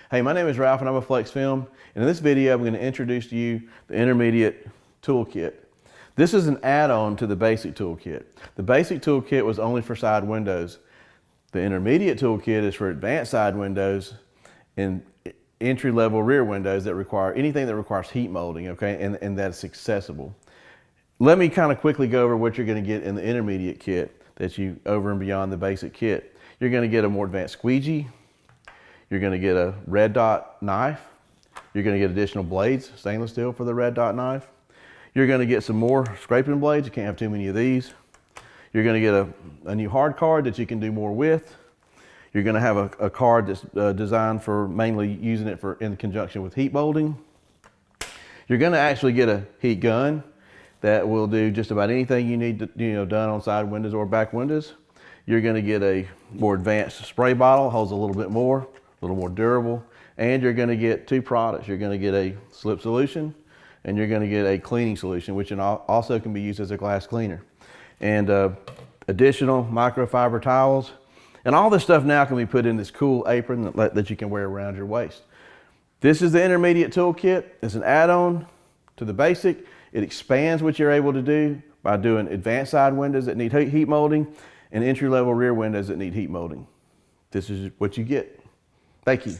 Hey, my name is Ralph and I'm a Flexfilm. And in this video, I'm going to introduce to you the intermediate toolkit. This is an add-on to the basic toolkit. The basic toolkit was only for side windows. The intermediate toolkit is for advanced side windows and entry-level rear windows that require anything that requires heat molding, okay, and that's accessible. Let me kind of quickly go over what you're going to get in the intermediate kit that's over and beyond the basic kit. You're going to get a more advanced squeegee. You're going to get a red dot knife. You're going to get additional blades, stainless steel for the red dot knife. You're going to get some more scraping blades. You can't have too many of these. You're going to get a new hard card that you can do more with. You're going to have a card that's designed for mainly using it in conjunction with heat molding. You're going to actually get a heat gun that will do just about anything you need to, done on side windows or back windows. You're going to get a more advanced spray bottle, holds a little bit more, a little more durable, and you're going to get two products. You're going to get a slip solution and you're going to get a cleaning solution, which also can be used as a glass cleaner. And additional microfiber towels. And all this stuff now can be put in this cool apron that you can wear around your waist. This is the intermediate toolkit. It's an add-on to the basic. It expands what you're able to do by doing advanced side windows that need heat molding and entry-level rear windows that need heat molding. This is what you get. Thank you.